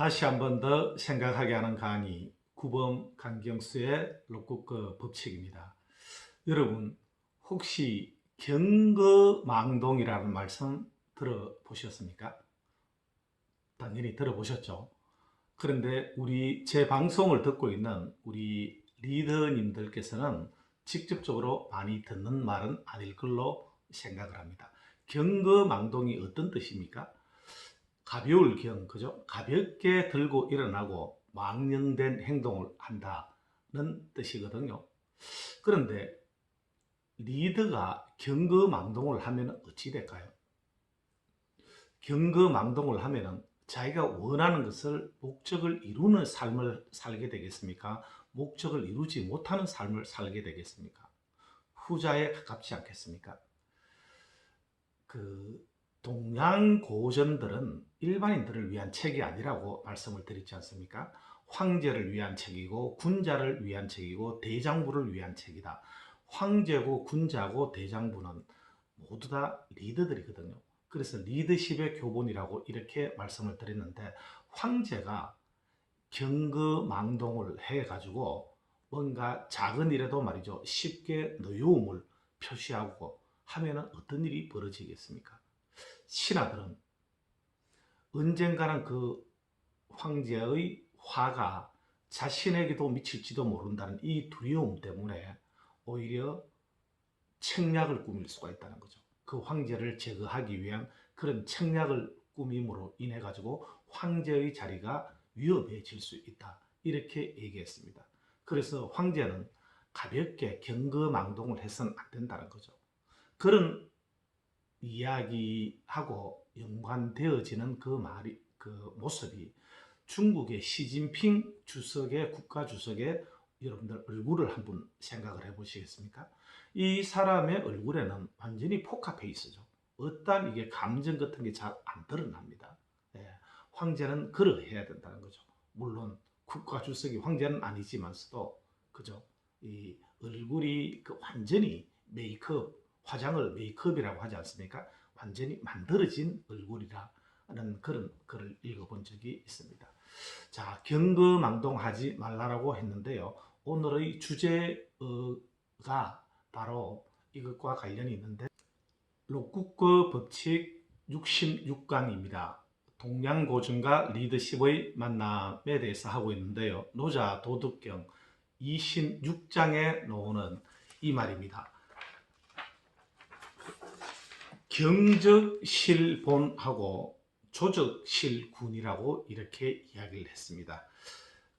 다시 한 번 더 생각하게 하는 강의 구범 강경수의 록국거 법칙입니다. 여러분 혹시 경거망동이라는 말씀 들어보셨습니까? 당연히 들어보셨죠. 그런데 제 방송을 듣고 있는 우리 리더님들께서는 직접적으로 많이 듣는 말은 아닐 걸로 생각을 합니다. 경거망동이 어떤 뜻입니까? 가벼울 경, 그죠? 가볍게 들고 일어나고 망령된 행동을 한다는 뜻이거든요. 그런데 리더가 경거망동을 하면 어찌 될까요? 경거망동을 하면 자기가 원하는 것을 목적을 이루는 삶을 살게 되겠습니까? 목적을 이루지 못하는 삶을 살게 되겠습니까? 후자에 가깝지 않겠습니까? 그 동양 고전들은 일반인들을 위한 책이 아니라고 말씀을 드리지 않습니까? 황제를 위한 책이고 군자를 위한 책이고 대장부를 위한 책이다. 황제고 군자고 대장부는 모두 다 리더들이거든요. 그래서 리더십의 교본이라고 이렇게 말씀을 드렸는데, 황제가 경거망동을 해가지고 뭔가 작은 일에도 말이죠, 쉽게 노여움을 표시하고 하면 어떤 일이 벌어지겠습니까? 신하들은 언젠가는 그 황제의 화가 자신에게도 미칠지도 모른다는 이 두려움 때문에 오히려 책략을 꾸밀 수가 있다는 거죠. 그 황제를 제거하기 위한 그런 책략을 꾸밈으로 인해 가지고 황제의 자리가 위험해질 수 있다, 이렇게 얘기했습니다. 그래서 황제는 가볍게 경거망동을 해서는 안 된다는 거죠. 그런 이야기하고 연관되어지는 그 모습이 중국의 시진핑 주석의 국가 주석의 여러분들 얼굴을 한번 생각을 해보시겠습니까? 이 사람의 얼굴에는 완전히 포카페이스죠. 어떠한 이게 감정 같은 게 잘 안 드러납니다. 예, 황제는 그러해야 된다는 거죠. 물론 국가 주석이 황제는 아니지만서도, 그죠? 이 얼굴이 그 완전히 화장을 메이크업이라고 하지 않습니까? 완전히 만들어진 얼굴이라는 그런 글을 읽어본 적이 있습니다. 자, 경거망동하지 말라라고 했는데요. 오늘의 주제가 바로 이것과 관련이 있는데, 록국거 법칙 66강입니다. 동양고전과 리더십의 만남에 대해서 하고 있는데요. 노자 도덕경 26장에 나오는 이 말입니다. 경적실본하고 조적실군이라고 이렇게 이야기를 했습니다.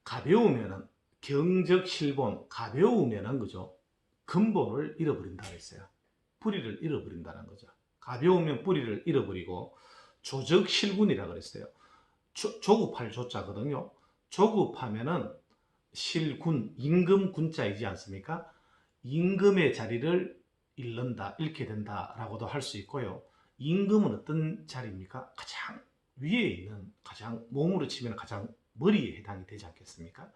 가벼우면은 경적실본, 가벼우면은 그죠, 근본을 잃어버린다고 했어요. 뿌리를 잃어버린다는 거죠. 가벼우면 뿌리를 잃어버리고, 조적실군이라고 그랬어요. 조급할 조자거든요. 조급하면은 실군, 임금 군자이지 않습니까? 임금의 자리를 잃게 된다라고도 할 수 있고요. 임금은 어떤 자리입니까? 가장 위에 있는, 가장 몸으로 치면 가장 머리에 해당이 되지 않겠습니까?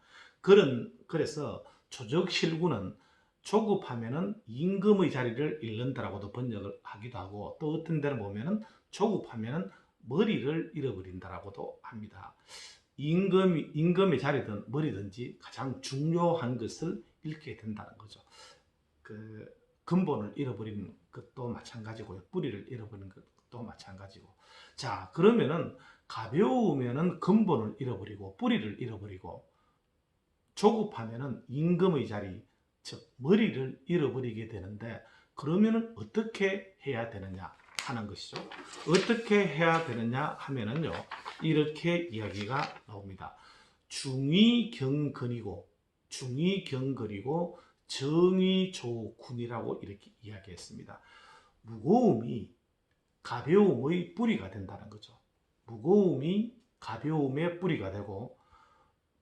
그래서 조적실군은 조급하면은 임금의 자리를 잃는다라고도 번역을 하기도 하고, 또 어떤 데를 보면은 조급하면은 머리를 잃어버린다라고도 합니다. 임금의 자리든 머리든지 가장 중요한 것을 잃게 된다는 거죠. 그 근본을 잃어버리는 것도 마찬가지고요. 뿌리를 잃어버리는 것도 마찬가지고. 자, 그러면은 가벼우면은 근본을 잃어버리고 뿌리를 잃어버리고, 조급하면은 임금의 자리, 즉 머리를 잃어버리게 되는데, 그러면은 어떻게 해야 되느냐 하는 것이죠. 어떻게 해야 되느냐 하면은요, 이렇게 이야기가 나옵니다. 중위경건이고 정의조군이라고 이렇게 이야기했습니다. 무거움이 가벼움의 뿌리가 된다는 거죠. 무거움이 가벼움의 뿌리가 되고,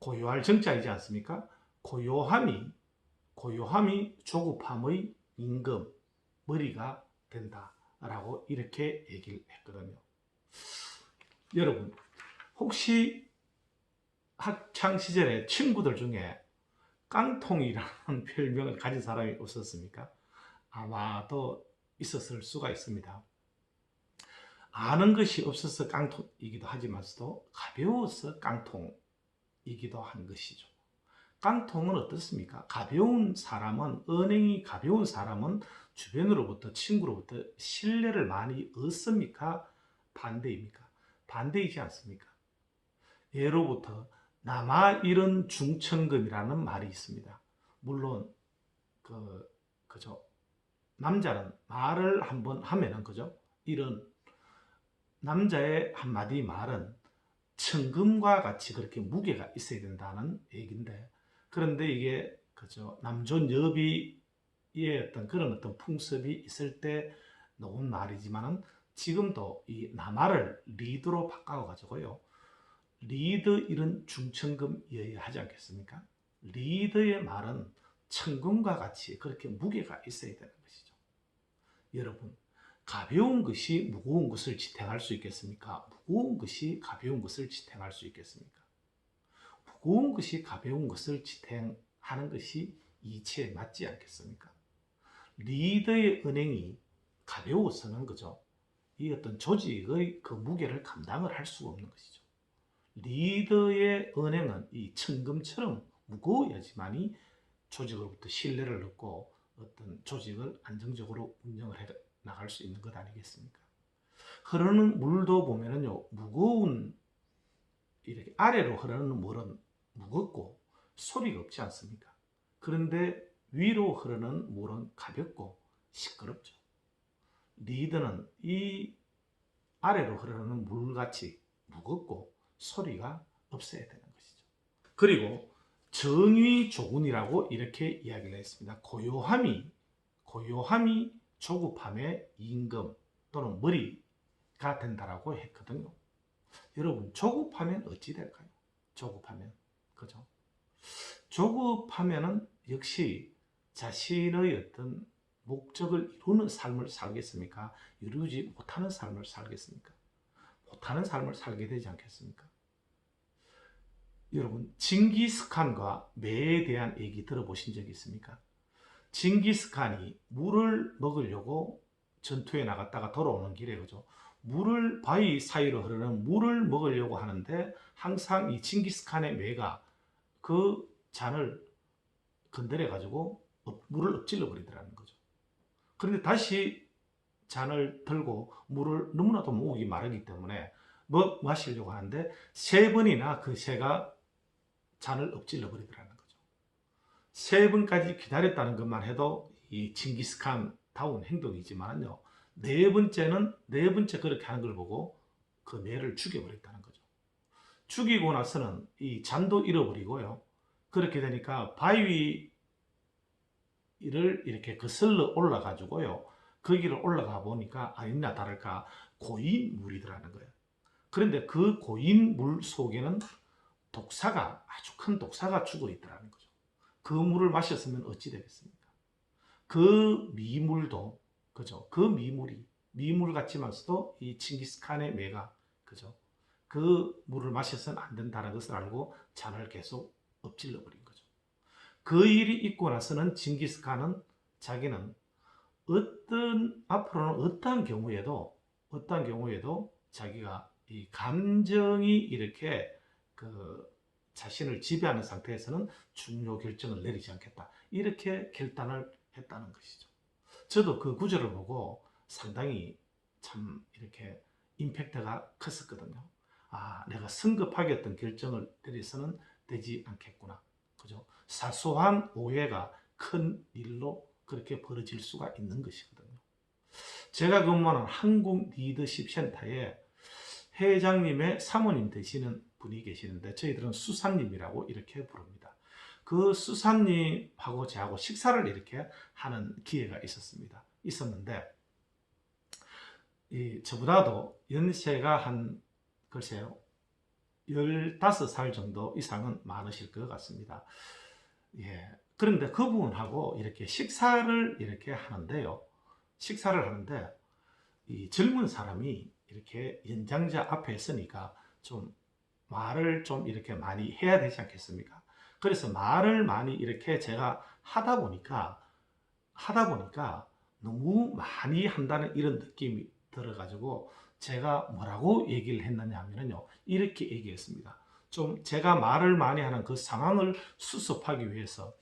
고요할 정자이지 않습니까? 고요함이 조급함의 임금, 머리가 된다라고 이렇게 얘기를 했거든요. 여러분, 혹시 학창 시절에 친구들 중에 깡통이라는 별명을 가진 사람이 없었습니까? 아마도 있었을 수가 있습니다. 아는 것이 없어서 깡통이기도 하지만서도 가벼워서 깡통이기도 한 것이죠. 깡통은 어떻습니까? 가벼운 사람은, 언행이 가벼운 사람은 주변으로부터, 친구로부터 신뢰를 많이 얻습니까? 반대입니까? 반대이지 않습니까? 예로부터 남아이른 중천금이라는 말이 있습니다. 물론 그죠. 남자는 말을 한번 하면은 그죠. 이런 남자의 한마디 말은 천금과 같이 그렇게 무게가 있어야 된다는 얘기인데, 그런데 이게 그죠. 남존 여비의 그런 어떤 풍습이 있을 때 놓은 말이지만은 지금도 이 남아를 리드로 바꿔 가지고요. 리드 이런 중천금이어야 하지 않겠습니까? 리드의 말은 천금과 같이 그렇게 무게가 있어야 되는 것이죠. 여러분, 가벼운 것이 무거운 것을 지탱할 수 있겠습니까? 무거운 것이 가벼운 것을 지탱할 수 있겠습니까? 무거운 것이 가벼운 것을 지탱하는 것이 이치에 맞지 않겠습니까? 리더의 은행이 가벼워서는 그죠. 이 어떤 조직의 그 무게를 감당을 할 수가 없는 것이죠. 리더의 은행은 이 천금처럼 무거워야지만이 조직으로부터 신뢰를 얻고 어떤 조직을 안정적으로 운영을 해 나갈 수 있는 것 아니겠습니까? 흐르는 물도 보면은요, 무거운, 이렇게 아래로 흐르는 물은 무겁고 소리가 없지 않습니까? 그런데 위로 흐르는 물은 가볍고 시끄럽죠. 리드는 이 아래로 흐르는 물같이 무겁고 소리가 없어야 되는 것이죠. 그리고 정의조군이라고 이렇게 이야기를 했습니다. 고요함이 조급함의 임금 또는 머리가 된다라고 했거든요. 여러분, 조급하면 어찌 될까요? 조급하면, 그죠? 조급하면은 역시 자신의 어떤 목적을 이루는 삶을 살겠습니까? 이루지 못하는 삶을 살겠습니까? 못하는 삶을 살게 되지 않겠습니까? 여러분, 징기스칸과 매에 대한 얘기 들어보신 적 있습니까? 징기스칸이 물을 먹으려고 전투에 나갔다가 돌아오는 길에 그죠? 물을 바위 사이로 흐르는 물을 먹으려고 하는데 항상 이 징기스칸의 매가 그 잔을 건드려 가지고 물을 엎질러 버리더라는 거죠. 그런데 다시 잔을 들고 물을 너무나도 목이 마르기 때문에 마시려고 하는데 세 번이나 그 새가 잔을 엎질러 버리더라는 거죠. 세 번까지 기다렸다는 것만 해도 이 징기스칸 다운 행동이지만요. 네 번째 그렇게 하는 걸 보고 그 매를 죽여버렸다는 거죠. 죽이고 나서는 이 잔도 잃어버리고요. 그렇게 되니까 바위를 이렇게 거슬러 올라가지고요. 거기를 올라가 보니까 아니나 다를까 고인 물이더라는 거예요. 그런데 그 고인 물 속에는 아주 큰 독사가 죽어 있더라는 거죠. 그 물을 마셨으면 어찌 되겠습니까? 그 미물도, 그죠? 그 미물 같지만서도 이 칭기스칸의 매가, 그죠? 그 물을 마셔서는 안 된다는 것을 알고 잔을 계속 엎질러 버린 거죠. 그 일이 있고 나서는 징기스칸은 자기는 앞으로는 어떠한 경우에도 자기가 이 감정이 이렇게 자신을 지배하는 상태에서는 중요 결정을 내리지 않겠다. 이렇게 결단을 했다는 것이죠. 저도 그 구절을 보고 상당히 참 이렇게 임팩트가 컸었거든요. 아, 내가 성급하게 어떤 결정을 내려서는 되지 않겠구나. 그죠? 사소한 오해가 큰 일로 그렇게 벌어질 수가 있는 것이거든요. 제가 근무하는 한국 리더십 센터에 회장님의 사모님 되시는 분이 계시는데 저희들은 수사님이라고 이렇게 부릅니다. 그 수사님하고 저하고 식사를 이렇게 하는 기회가 있었는데 저보다도 연세가 글쎄요 15살 정도 이상은 많으실 것 같습니다. 예. 그런데 그분하고 이렇게 식사를 이렇게 하는데요. 식사를 하는데 이 젊은 사람이 이렇게 연장자 앞에 있으니까 좀 말을 좀 이렇게 많이 해야 되지 않겠습니까? 그래서 말을 많이 이렇게 제가 하다 보니까 너무 많이 한다는 이런 느낌이 들어가지고 제가 뭐라고 얘기를 했느냐 하면요. 이렇게 얘기했습니다. 좀 제가 말을 많이 하는 그 상황을 수습하기 위해서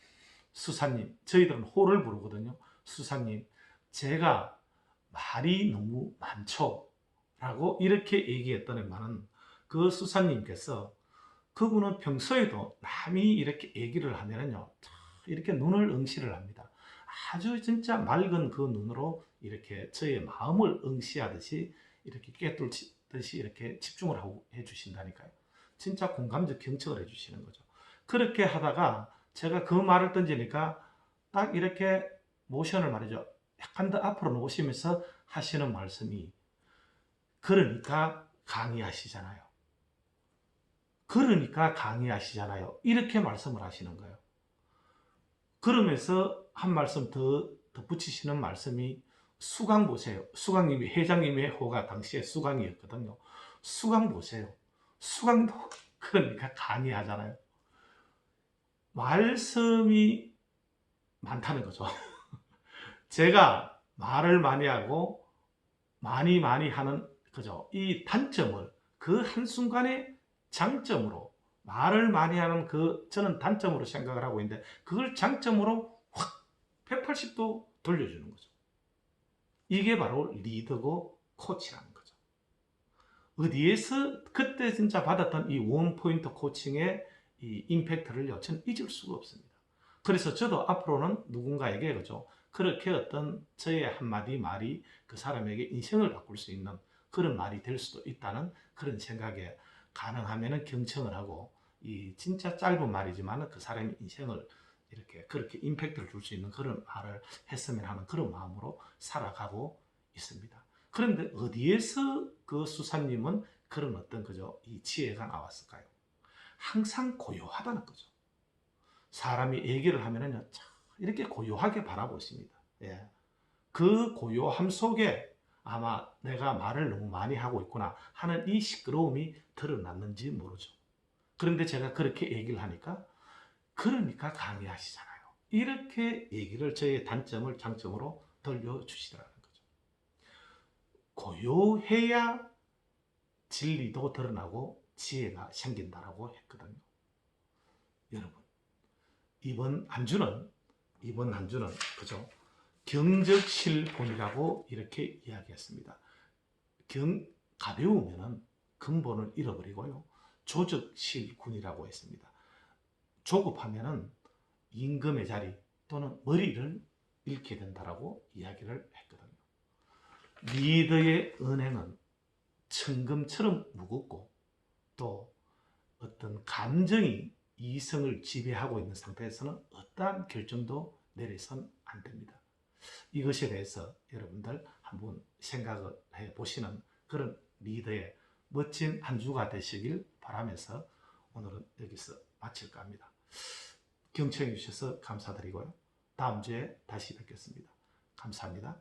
수사님, 저희들은 호를 부르거든요. 수사님, 제가 말이 너무 많죠. 라고 이렇게 얘기했더니만은 그 수사님께서 그분은 평소에도 남이 이렇게 얘기를 하면은요, 이렇게 눈을 응시를 합니다. 아주 진짜 맑은 그 눈으로 이렇게 저의 마음을 응시하듯이 이렇게 꿰뚫듯이 이렇게 집중을 하고 해주신다니까요. 진짜 공감적 경청을 해주시는 거죠. 그렇게 하다가 제가 그 말을 던지니까 딱 이렇게 모션을 말이죠. 약간 더 앞으로 놓으시면서 하시는 말씀이, 그러니까 강의하시잖아요. 그러니까 강의하시잖아요. 이렇게 말씀을 하시는 거예요. 그러면서 한 말씀 더 덧붙이시는 말씀이, 수강 보세요. 수강님이, 회장님의 호가 당시에 수강이었거든요. 수강 보세요. 수강도 그러니까 강의하잖아요. 말씀이 많다는 거죠. 제가 말을 많이 하고 많이 하는 그죠. 이 단점을 그 한순간에 장점으로, 말을 많이 하는 그 저는 단점으로 생각을 하고 있는데 그걸 장점으로 확 180도 돌려주는 거죠. 이게 바로 리더고 코치라는 거죠. 어디에서 그때 진짜 받았던 이 원포인트 코칭의 이 임팩트를요, 저는 잊을 수가 없습니다. 그래서 저도 앞으로는 누군가에게 그죠, 그렇게 어떤 저의 한마디 말이 그 사람에게 인생을 바꿀 수 있는 그런 말이 될 수도 있다는 그런 생각에, 가능하면 경청을 하고, 이 진짜 짧은 말이지만 그 사람의 인생을 이렇게 그렇게 임팩트를 줄 수 있는 그런 말을 했으면 하는 그런 마음으로 살아가고 있습니다. 그런데 어디에서 그 수사님은 그런 어떤 그죠, 이 지혜가 나왔을까요? 항상 고요하다는 거죠. 사람이 얘기를 하면은요, 이렇게 고요하게 바라보십니다. 예. 그 고요함 속에 아마 내가 말을 너무 많이 하고 있구나 하는 이 시끄러움이 드러났는지 모르죠. 그런데 제가 그렇게 얘기를 하니까, 그러니까 강의하시잖아요. 이렇게 얘기를, 저의 단점을 장점으로 돌려주시더라는 거죠. 고요해야 진리도 드러나고 지혜가 생긴다라고 했거든요. 여러분, 이번 한 주는 그죠? 경적실본이라고 이렇게 이야기했습니다. 가벼우면은 근본을 잃어버리고요. 조적실군이라고 했습니다. 조급하면은 임금의 자리 또는 머리를 잃게 된다라고 이야기를 했거든요. 리더의 은행은 천금처럼 무겁고, 또 어떤 감정이 이성을 지배하고 있는 상태에서는 어떠한 결정도 내려선 안 됩니다. 이것에 대해서 여러분들 한번 생각을 해 보시는 그런 리더의 멋진 한 주가 되시길 바라면서 오늘은 여기서 마칠까 합니다. 경청해 주셔서 감사드리고요. 다음 주에 다시 뵙겠습니다. 감사합니다.